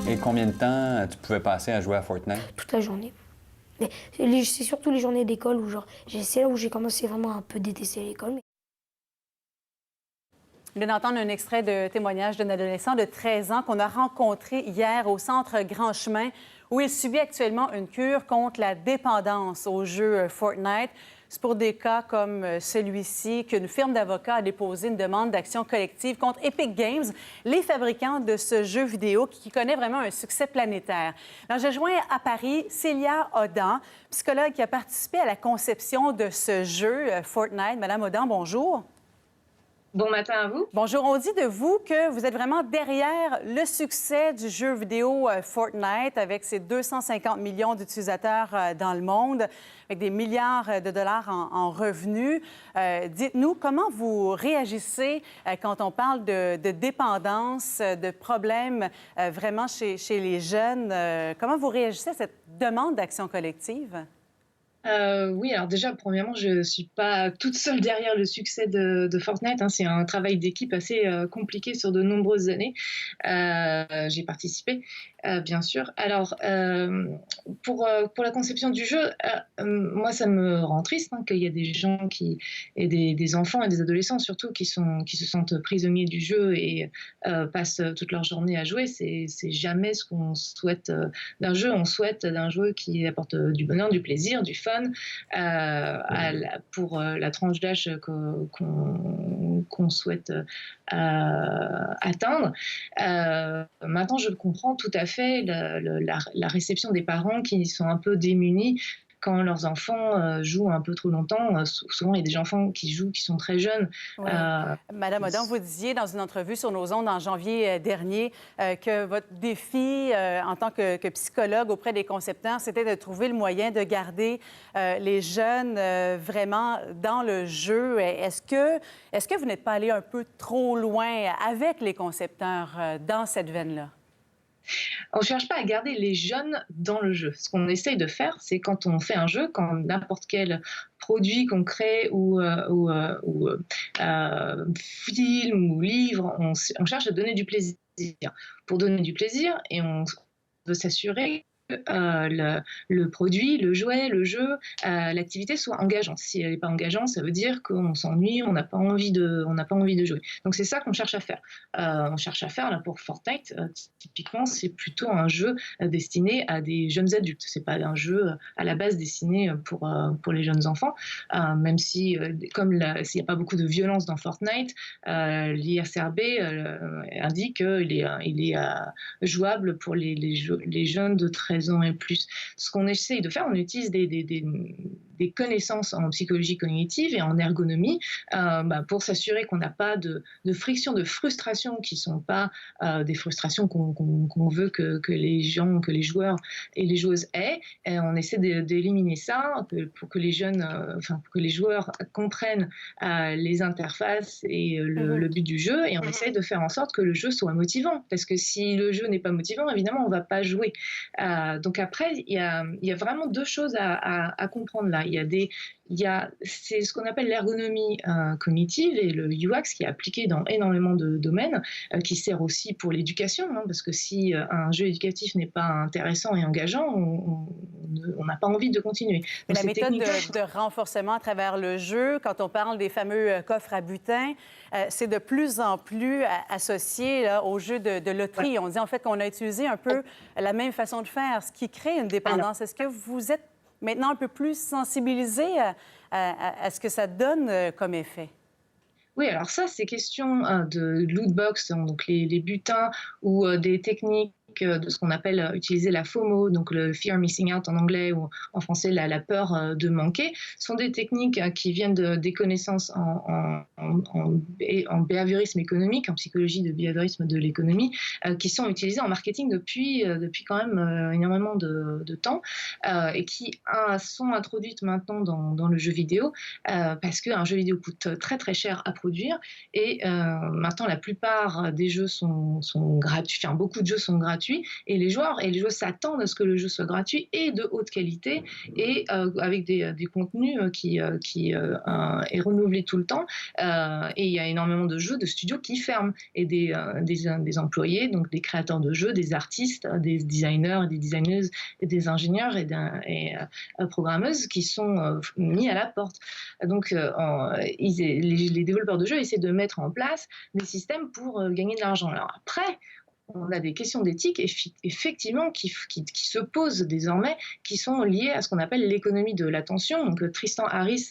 Et combien de temps tu pouvais passer à jouer à Fortnite? Toute la journée. Mais c'est surtout les journées d'école où c'est là où j'ai commencé vraiment à un peu détester l'école. On vient d'entendre un extrait de témoignage d'un adolescent de 13 ans qu'on a rencontré hier au centre Grand Chemin, où il subit actuellement une cure contre la dépendance au jeu Fortnite. C'est pour des cas comme celui-ci qu'une firme d'avocats a déposé une demande d'action collective contre Epic Games, les fabricants de ce jeu vidéo qui connaît vraiment un succès planétaire. Alors, je joins à Paris Célia Audan, psychologue qui a participé à la conception de ce jeu Fortnite. Madame Audan, bonjour. Bon matin à vous. Bonjour. On dit de vous que vous êtes vraiment derrière le succès du jeu vidéo Fortnite avec ses 250 millions d'utilisateurs dans le monde, avec des milliards de dollars en revenus. Dites-nous, comment vous réagissez quand on parle de dépendance, de problèmes vraiment chez les jeunes? Comment vous réagissez à cette demande d'action collective? Oui, alors déjà, premièrement, je ne suis pas toute seule derrière le succès de Fortnite, hein. C'est un travail d'équipe assez compliqué sur de nombreuses années. J'ai participé, bien sûr. Alors, pour la conception du jeu, moi, ça me rend triste qu'il y ait des gens et des enfants et des adolescents surtout qui se sentent prisonniers du jeu et passent toute leur journée à jouer. C'est jamais ce qu'on souhaite d'un jeu. On souhaite d'un jeu qui apporte du bonheur, du plaisir, du fun. Pour la tranche d'âge qu'on souhaite atteindre. Maintenant, je comprends tout à fait la réception des parents qui sont un peu démunis quand leurs enfants jouent un peu trop longtemps. Souvent, il y a des enfants qui jouent, qui sont très jeunes. Oui. Madame Audan, vous disiez dans une entrevue sur nos ondes en janvier dernier que votre défi en tant que psychologue auprès des concepteurs, c'était de trouver le moyen de garder les jeunes vraiment dans le jeu. Est-ce que vous n'êtes pas allé un peu trop loin avec les concepteurs dans cette veine-là? On ne cherche pas à garder les jeunes dans le jeu. Ce qu'on essaye de faire, c'est quand on fait un jeu, quand n'importe quel produit qu'on crée ou film ou livre, on cherche à donner du plaisir. Pour donner du plaisir, et on veut s'assurer le produit, le jouet, le jeu, l'activité soit engageante. Si elle n'est pas engageante, ça veut dire qu'on s'ennuie, on n'a pas envie de jouer. Donc c'est ça qu'on cherche à faire. On cherche à faire là pour Fortnite. Typiquement, c'est plutôt un jeu destiné à des jeunes adultes. C'est pas un jeu à la base destiné pour les jeunes enfants. Même si, s'il n'y a pas beaucoup de violence dans Fortnite, l'IRCRB indique qu'il est jouable pour les jeunes de 13 ans et plus. Ce qu'on essaye de faire, on utilise des connaissances en psychologie cognitive et en ergonomie pour s'assurer qu'on n'a pas de friction, de frustration qui ne sont pas des frustrations qu'on veut que les joueurs et les joueuses aient. Et on essaie d'éliminer ça pour que les jeunes, pour que les joueurs comprennent les interfaces et le but du jeu, et on essaie de faire en sorte que le jeu soit motivant, parce que si le jeu n'est pas motivant, évidemment, on ne va pas jouer. Donc après, il y a vraiment deux choses à comprendre là. C'est ce qu'on appelle l'ergonomie cognitive et le UX qui est appliqué dans énormément de domaines, qui sert aussi pour l'éducation, hein, parce que si un jeu éducatif n'est pas intéressant et engageant, on n'a pas envie de continuer. Mais la méthode de renforcement à travers le jeu, quand on parle des fameux coffres à butin, c'est de plus en plus associé là, au jeu de loterie. Ouais. On dit en fait qu'on a utilisé un peu la même façon de faire, ce qui crée une dépendance. Est-ce que vous êtes maintenant un peu plus sensibilisé à ce que ça donne comme effet? Oui, alors ça, c'est question de loot box, donc les butins ou des techniques de ce qu'on appelle utiliser la FOMO, donc le fear missing out en anglais, ou en français la peur de manquer. Ce sont des techniques qui viennent des connaissances en behaviorisme économique, en psychologie de behaviorisme de l'économie, qui sont utilisées en marketing depuis quand même énormément de temps, et qui sont introduites maintenant dans le jeu vidéo, parce qu'un jeu vidéo coûte très très cher à produire, et maintenant la plupart des jeux sont gratuits, enfin beaucoup de jeux sont gratuits, gratuit et les joueurs et les joueuses s'attendent à ce que le jeu soit gratuit et de haute qualité et avec des contenus qui est renouvelé tout le temps. Et il y a énormément de jeux de studios qui ferment et des employés, donc des créateurs de jeux, des artistes, des designers, des designeuses, et des ingénieurs et programmeuses qui sont mis à la porte. Donc les développeurs de jeux essaient de mettre en place des systèmes pour gagner de l'argent. Alors après, on a des questions d'éthique effectivement qui se posent désormais, qui sont liées à ce qu'on appelle l'économie de l'attention. Donc Tristan Harris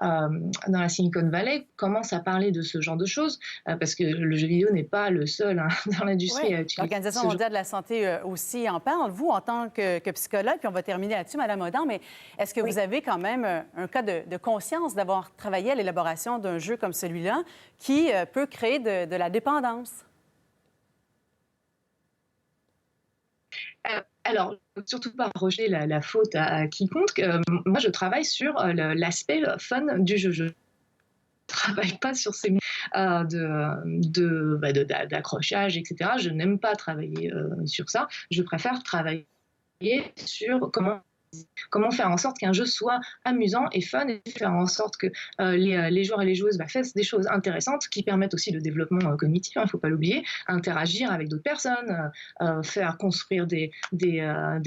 dans la Silicon Valley commence à parler de ce genre de choses parce que le jeu vidéo n'est pas le seul dans l'industrie à utiliser. L'Organisation mondiale de la santé aussi en parle. Vous, en tant que psychologue, puis on va terminer là-dessus, Mme Audin, mais est-ce que vous avez quand même un cas de conscience d'avoir travaillé à l'élaboration d'un jeu comme celui-là qui peut créer de la dépendance? Alors, surtout pas rejeter la faute à quiconque. Moi, je travaille sur l'aspect fun du jeu. Je ne travaille pas sur ces d'accrochage, etc. Je n'aime pas travailler sur ça. Je préfère travailler sur comment faire en sorte qu'un jeu soit amusant et fun et faire en sorte que les joueurs et les joueuses fassent des choses intéressantes qui permettent aussi le développement cognitif, il ne faut pas l'oublier, interagir avec d'autres personnes, faire construire des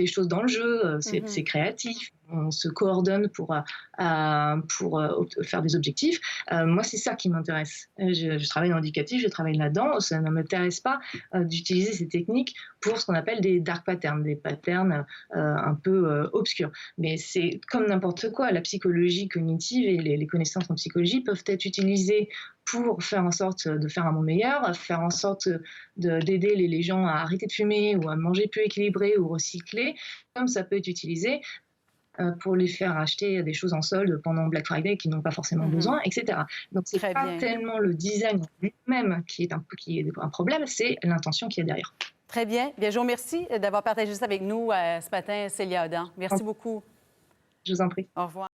choses dans le jeu, c'est créatif. On se coordonne pour faire des objectifs. Moi, c'est ça qui m'intéresse. Je travaille en éducatif, je travaille là-dedans. Ça ne m'intéresse pas d'utiliser ces techniques pour ce qu'on appelle des dark patterns, des patterns un peu obscurs. Mais c'est comme n'importe quoi. La psychologie cognitive et les connaissances en psychologie peuvent être utilisées pour faire en sorte de faire un monde meilleur, faire en sorte d'aider les gens à arrêter de fumer ou à manger plus équilibré ou recycler, comme ça peut être utilisé pour les faire acheter des choses en solde pendant Black Friday qui n'ont pas forcément besoin, etc. Donc, c'est pas tellement le design lui-même qui est un problème, c'est l'intention qui est derrière. Très bien. Bien, je vous remercie d'avoir partagé ça avec nous ce matin, Célia Audin. Merci beaucoup. Je vous en prie. Au revoir.